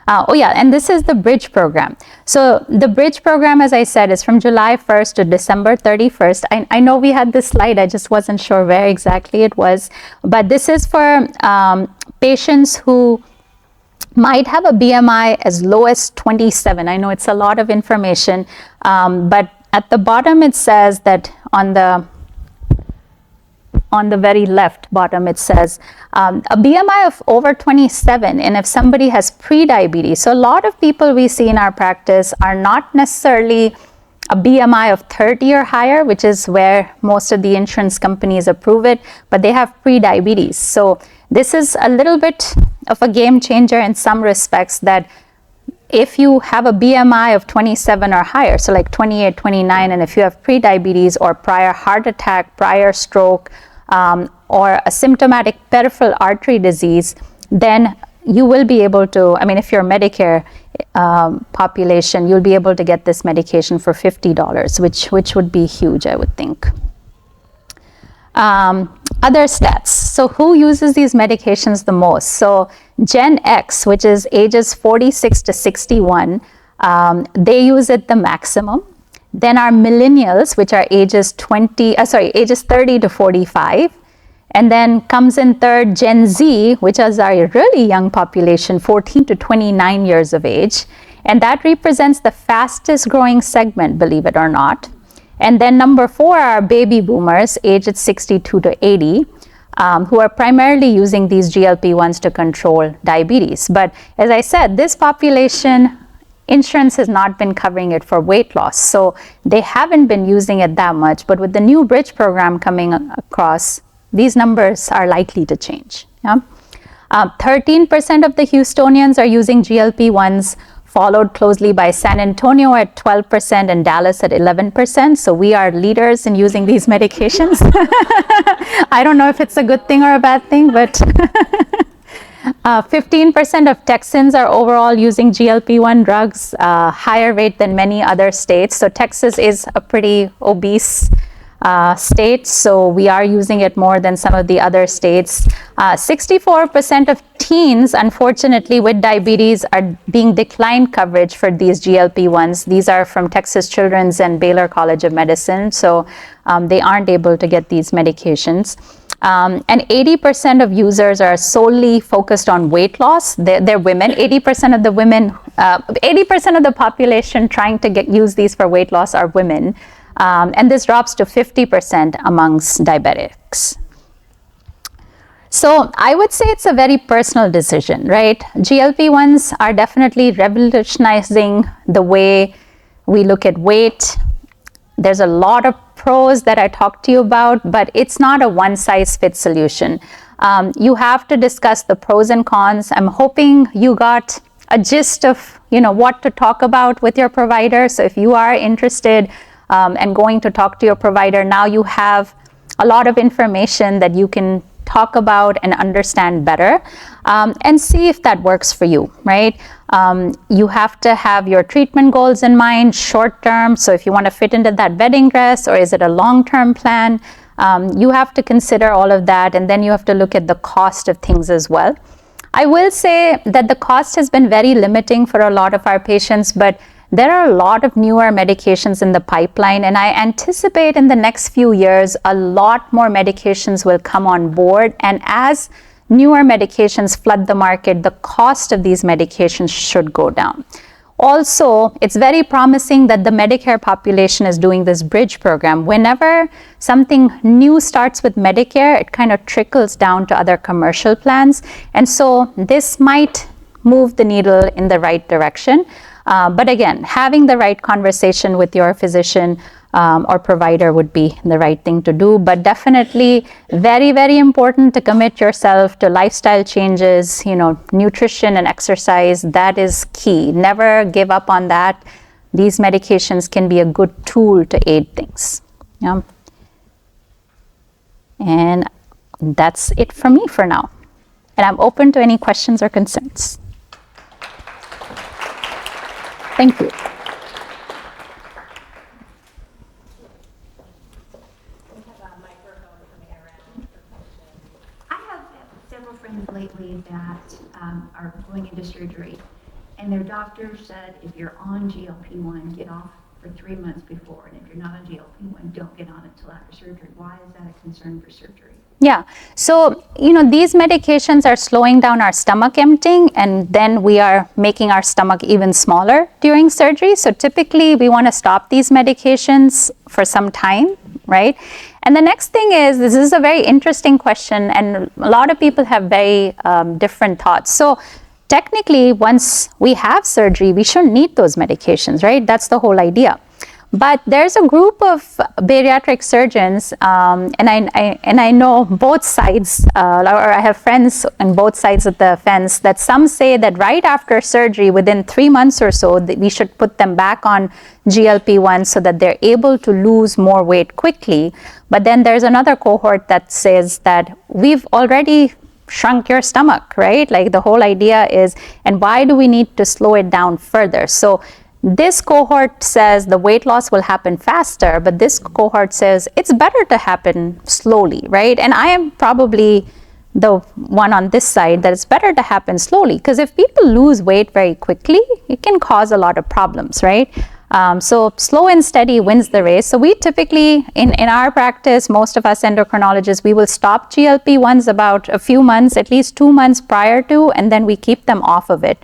And this is the Bridge program. So the Bridge program, as I said, is from July 1st to December 31st. I know we had this slide, I just wasn't sure where exactly it was. But this is for patients who might have a BMI as low as 27. I know it's a lot of information, but at the bottom it says that on the very left bottom, it says a BMI of over 27, and if somebody has pre-diabetes. So a lot of people we see in our practice are not necessarily a BMI of 30 or higher, which is where most of the insurance companies approve it, but they have pre-diabetes. So this is a little bit of a game changer in some respects, that if you have a BMI of 27 or higher, so like 28, 29, and if you have pre-diabetes or prior heart attack, prior stroke, or a symptomatic peripheral artery disease, then you will be able to, if you're Medicare population, you'll be able to get this medication for $50, which would be huge, I would think. Other stats. So who uses these medications the most? So Gen X, which is ages 46 to 61, they use it the maximum. Then our millennials, which are ages 30 to 45. And then comes in third Gen Z, which is our really young population, 14 to 29 years of age. And that represents the fastest growing segment, believe it or not. And then number 4 are baby boomers, aged 62 to 80, who are primarily using these GLP-1s to control diabetes. But as I said, this population, insurance has not been covering it for weight loss. So they haven't been using it that much. But with the new Bridge program coming across, these numbers are likely to change. 13% of the Houstonians are using GLP-1s, followed closely by San Antonio at 12% and Dallas at 11%. So we are leaders in using these medications. I don't know if it's a good thing or a bad thing, but 15% of Texans are overall using GLP-1 drugs, higher rate than many other states. So Texas is a pretty obese state, so we are using it more than some of the other states. 64% of teens, unfortunately, with diabetes are being declined coverage for these GLP-1s. These are from Texas Children's and Baylor College of Medicine, so they aren't able to get these medications. And 80% of users are solely focused on weight loss. They're women. 80% of the women, 80% of the population trying to use these for weight loss are women. And this drops to 50% amongst diabetics. So I would say it's a very personal decision, right? GLP-1s are definitely revolutionizing the way we look at weight. There's a lot of pros that I talked to you about, but it's not a one-size-fits solution. You have to discuss the pros and cons. I'm hoping you got a gist of, what to talk about with your provider. So if you are interested and going to talk to your provider, now you have a lot of information that you can talk about and understand better, and see if that works for you, right? You have to have your treatment goals in mind, short term. So if you want to fit into that wedding dress, or is it a long-term plan? You have to consider all of that, and then you have to look at the cost of things as well. I will say that the cost has been very limiting for a lot of our patients, but there are a lot of newer medications in the pipeline, and I anticipate in the next few years, a lot more medications will come on board. And as newer medications flood the market, the cost of these medications should go down. Also, it's very promising that the Medicare population is doing this bridge program. Whenever something new starts with Medicare, it kind of trickles down to other commercial plans. And so this might move the needle in the right direction. But again, having the right conversation with your physician or provider would be the right thing to do. But definitely very, very important to commit yourself to lifestyle changes, nutrition and exercise. That is key. Never give up on that. These medications can be a good tool to aid things. Yeah. And that's it from me for now. And I'm open to any questions or concerns. Thank you. I have several friends lately that are going into surgery, and their doctor said if you're on GLP-1, get off for 3 months before, and if you're not on GLP-1, don't get on it until after surgery. Why is that a concern for surgery? Yeah, so these medications are slowing down our stomach emptying, and then we are making our stomach even smaller during surgery. So typically we want to stop these medications for some time, right? And the next thing is, this is a very interesting question, and a lot of people have very different thoughts. So technically, once we have surgery, we shouldn't need those medications, right? That's the whole idea. But there's a group of bariatric surgeons, and I know both sides, or I have friends on both sides of the fence, that some say that right after surgery, within 3 months or so, that we should put them back on GLP-1 so that they're able to lose more weight quickly. But then there's another cohort that says that we've already shrunk your stomach, right? Like the whole idea is, and why do we need to slow it down further? So this cohort says the weight loss will happen faster, but this cohort says it's better to happen slowly, right? And I am probably the one on this side that it's better to happen slowly, because if people lose weight very quickly, it can cause a lot of problems, right? So slow and steady wins the race. So we typically, in our practice, most of us endocrinologists, we will stop GLP-1s about a few months, at least 2 months prior to, and then we keep them off of it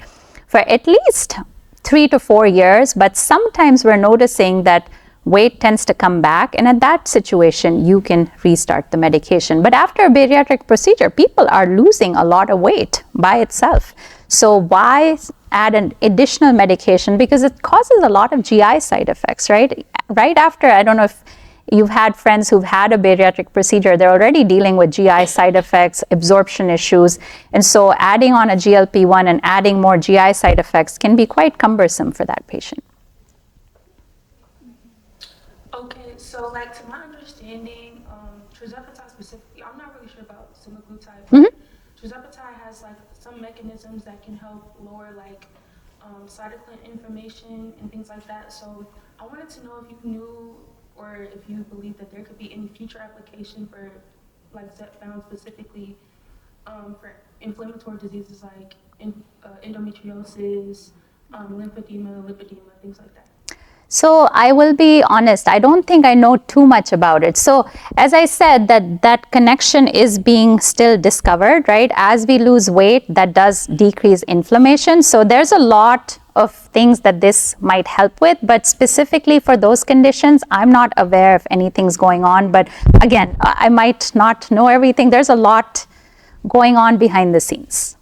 for at least 3 to 4 years. But sometimes we're noticing that weight tends to come back, and at that situation, you can restart the medication. But after a bariatric procedure, people are losing a lot of weight by itself. So why add an additional medication? Because it causes a lot of GI side effects, right? Right after, I don't know if you've had friends who've had a bariatric procedure, they're already dealing with GI side effects, absorption issues. And so adding on a GLP-1 and adding more GI side effects can be quite cumbersome for that patient. Okay, so like to my understanding, tirzepatide specifically, I'm not really sure about semaglutide, but tirzepatide has like some mechanisms that can help lower like cytokine inflammation and things like that. So I wanted to know if you knew or if you believe that there could be any future application for like Zepbound specifically for inflammatory diseases like endometriosis, lipedema, things like that. So I will be honest, I don't think I know too much about it. So as I said, that connection is being still discovered, right? As we lose weight, that does decrease inflammation. So there's a lot of things that this might help with, but specifically for those conditions, I'm not aware if anything's going on. But again, I might not know everything. There's a lot going on behind the scenes.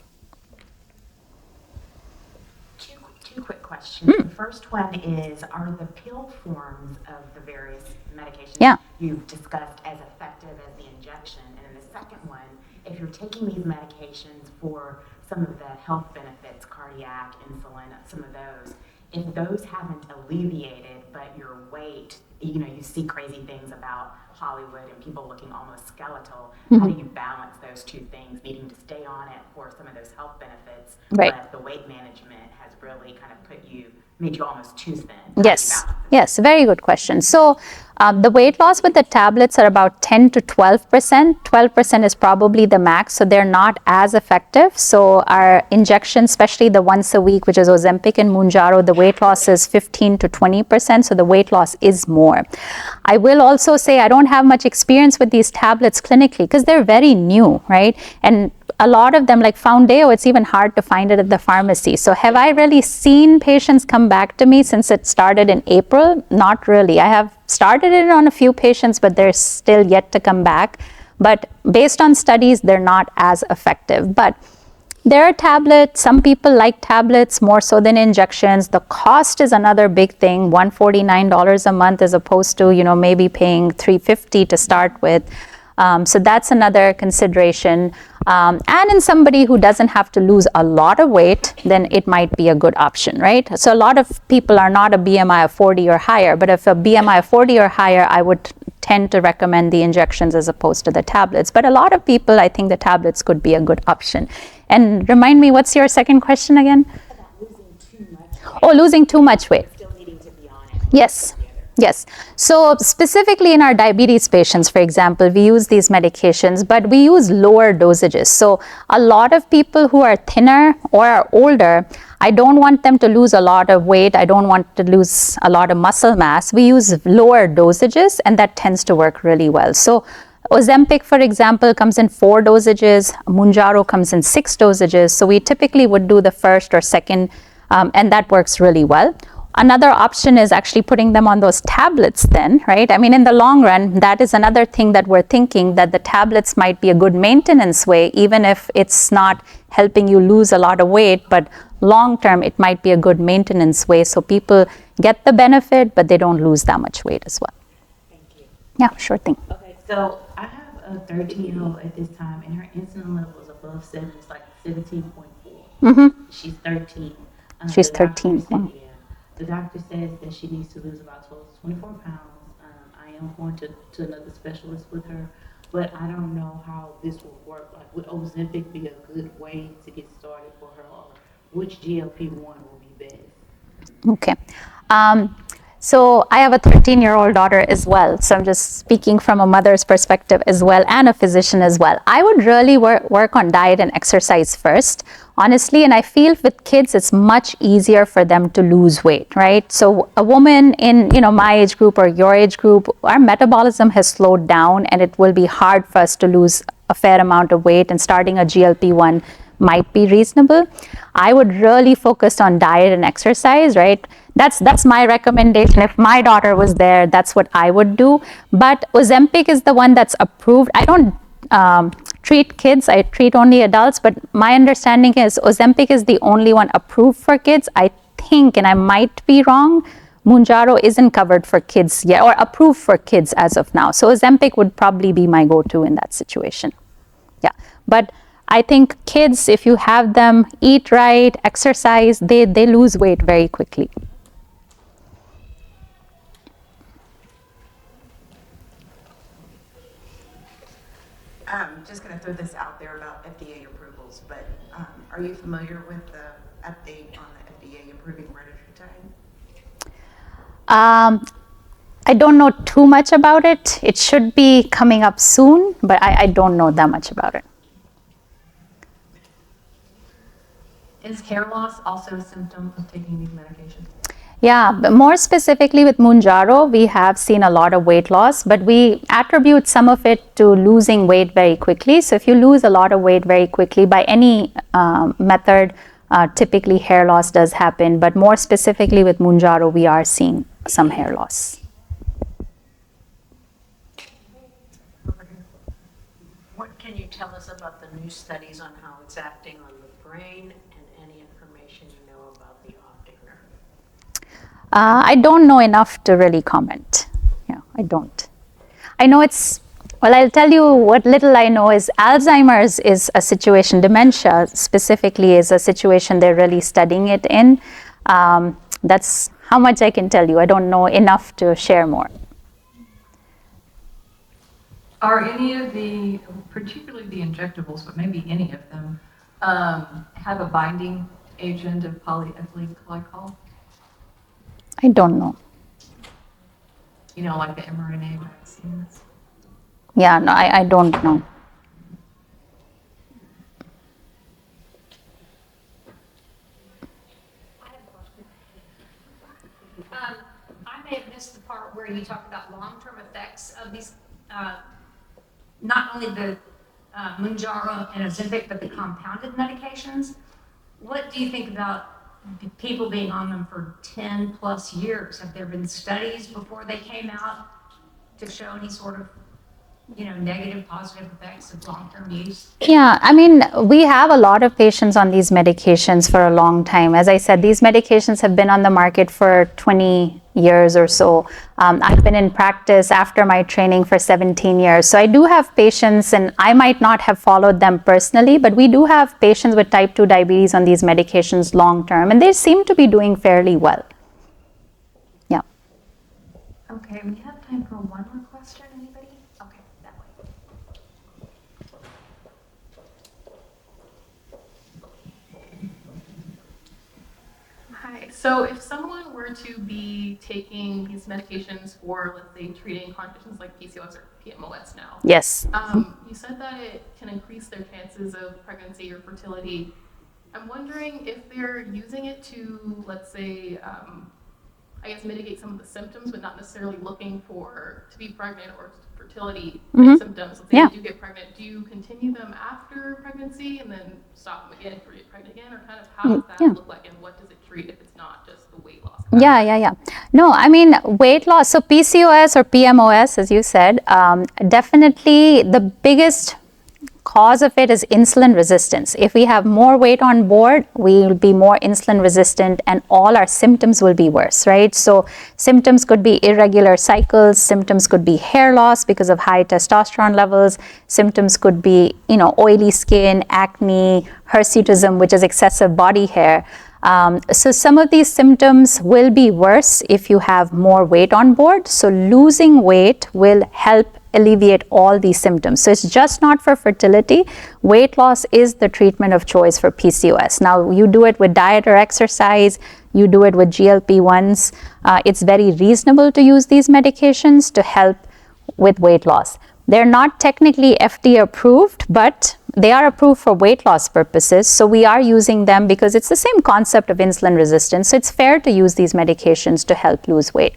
Two quick questions. The first one is, are the pill forms of the various medications you've discussed as effective as the injection? And then the second one, if you're taking these medications for some of the health benefits, cardiac, insulin, some of those, if those haven't alleviated, but your weight, you see crazy things about Hollywood and people looking almost skeletal. Mm-hmm. How do you balance those two things, needing to stay on it for some of those health benefits, Right. but the weight management has really kind of made you almost too thin? Yes, yes, very good question. So the weight loss with the tablets are about 10 to 12%. 12% is probably the max, so they're not as effective. So our injections, especially the once a week, which is Ozempic and Mounjaro, the weight loss is 15 to 20%, so the weight loss is more. I will also say I don't have much experience with these tablets clinically because they're very new, right? And a lot of them, like Foundeo, it's even hard to find it at the pharmacy. So have I really seen patients come back to me since it started in April? Not really. I have started it on a few patients, but they're still yet to come back. But based on studies, they're not as effective. But there are tablets. Some people like tablets more so than injections. The cost is another big thing, $149 a month as opposed to, maybe paying $350 to start with. So that's another consideration. And in somebody who doesn't have to lose a lot of weight, then it might be a good option, right? So a lot of people are not a BMI of 40 or higher, but if a BMI of 40 or higher, I would tend to recommend the injections as opposed to the tablets. But a lot of people, I think the tablets could be a good option. And remind me, what's your second question again? About losing too much weight. Oh, losing too much weight. Still needing to be on it. Yes. Yes. So specifically in our diabetes patients, for example, we use these medications, but we use lower dosages. So a lot of people who are thinner or are older, I don't want them to lose a lot of weight. I don't want to lose a lot of muscle mass. We use lower dosages, and that tends to work really well. So Ozempic, for example, comes in 4 dosages. Mounjaro comes in 6 dosages. So we typically would do the first or second, and that works really well. Another option is actually putting them on those tablets then, right? I mean, in the long run, that is another thing that we're thinking, that the tablets might be a good maintenance way, even if it's not helping you lose a lot of weight, but long term, it might be a good maintenance way. So people get the benefit, but they don't lose that much weight as well. Thank you. Yeah, sure thing. Okay, so I have a 13-year-old at this time, and her insulin level is above 7. It's like 17.4. Mm-hmm. She's 13. She's The doctor 13. said- Wow. yeah. The doctor says that she needs to lose about 12 to 24 pounds. I am going to another specialist with her, but I don't know how this will work. Like, would Ozempic be a good way to get started for her, or which GLP-1 will be best? Okay. So I have a 13-year-old daughter as well. So I'm just speaking from a mother's perspective as well, and a physician as well. I would really work on diet and exercise first, honestly. And I feel with kids, it's much easier for them to lose weight, right? So a woman in, my age group or your age group, our metabolism has slowed down, and it will be hard for us to lose a fair amount of weight, and starting a GLP-1 might be reasonable. I would really focus on diet and exercise, right? That's my recommendation. If my daughter was there, that's what I would do. But Ozempic is the one that's approved. I don't treat kids, I treat only adults, but my understanding is Ozempic is the only one approved for kids. I think, and I might be wrong, Mounjaro isn't covered for kids yet, or approved for kids as of now. So Ozempic would probably be my go-to in that situation. Yeah, but I think kids, if you have them eat right, exercise, they lose weight very quickly. I'm just going to throw this out there about FDA approvals, but are you familiar with the update on the FDA approving retatrutide? I don't know too much about it. It should be coming up soon, but I don't know that much about it. Is hair loss also a symptom of taking these medications? Yeah, but more specifically with Mounjaro, we have seen a lot of weight loss, but we attribute some of it to losing weight very quickly. So if you lose a lot of weight very quickly by any method, typically hair loss does happen, but more specifically with Mounjaro, we are seeing some hair loss. What can you tell us about the new studies on how it's acting on the brain, and any information you know about the optic nerve? I don't know enough to really comment. Yeah, I don't. I know I'll tell you what little I know is Alzheimer's is a situation, dementia specifically is a situation they're really studying it in. That's how much I can tell you. I don't know enough to share more. Are any of the, particularly the injectables, but maybe any of them, have a binding agent of polyethylene glycol? I don't know. You know, like the mRNA vaccines? Yeah, no, I don't know. I may have missed the part where you talk about long-term effects of these, not only the Mounjaro and Ozempic, but the compounded medications. What do you think about people being on them for 10 plus years? Have there been studies before they came out to show any sort of, negative, positive effects of long-term use? Yeah, I mean, we have a lot of patients on these medications for a long time. As I said, these medications have been on the market for 20 years or so. I've been in practice after my training for 17 years. So I do have patients, and I might not have followed them personally, but we do have patients with type 2 diabetes on these medications long term, and they seem to be doing fairly well. Yeah. Okay, we have time for one more question. Anybody? Okay, that way. Hi. So if someone were to be taking these medications for, let's say, treating conditions like PCOS or PMOS now, Yes. you said that it can increase their chances of pregnancy or fertility. I'm wondering if they're using it to, let's say, I guess mitigate some of the symptoms, but not necessarily looking to be pregnant or fertility symptoms. Let's say you do get pregnant, do you continue them after pregnancy and then stop them again if you get pregnant again, or kind of how does that look like, and what does it treat if it's not just the weight loss? Yeah. No, I mean, weight loss, so PCOS or PMOS, as you said, definitely the biggest cause of it is insulin resistance. If we have more weight on board, we will be more insulin resistant and all our symptoms will be worse, right? So symptoms could be irregular cycles, symptoms could be hair loss because of high testosterone levels, symptoms could be, oily skin, acne, hirsutism, which is excessive body hair. So some of these symptoms will be worse if you have more weight on board. So losing weight will help alleviate all these symptoms. So it's just not for fertility. Weight loss is the treatment of choice for PCOS. Now you do it with diet or exercise, you do it with GLP-1s. It's very reasonable to use these medications to help with weight loss. They're not technically FDA approved, but they are approved for weight loss purposes. So we are using them because it's the same concept of insulin resistance. So it's fair to use these medications to help lose weight.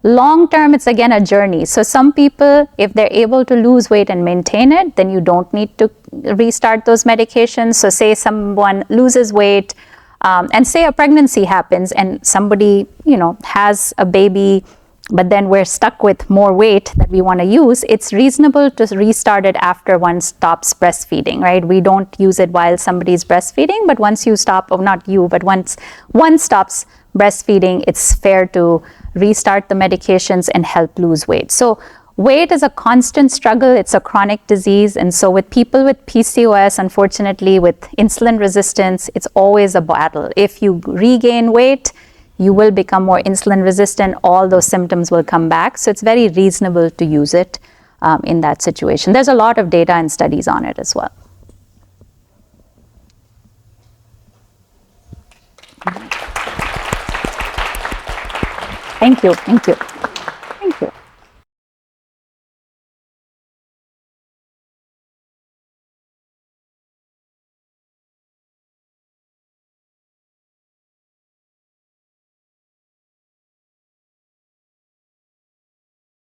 Long term, it's again a journey. So some people, if they're able to lose weight and maintain it, then you don't need to restart those medications. So say someone loses weight and say a pregnancy happens and somebody, has a baby, but then we're stuck with more weight that we want to use, it's reasonable to restart it after one stops breastfeeding, right? We don't use it while somebody's breastfeeding, but once you stop, or not you, but once one stops breastfeeding, it's fair to restart the medications and help lose weight. So weight is a constant struggle. It's a chronic disease. And so with people with PCOS, unfortunately, with insulin resistance, it's always a battle. If you regain weight, you will become more insulin resistant. All those symptoms will come back. So it's very reasonable to use it in that situation. There's a lot of data and studies on it as well. Thank you.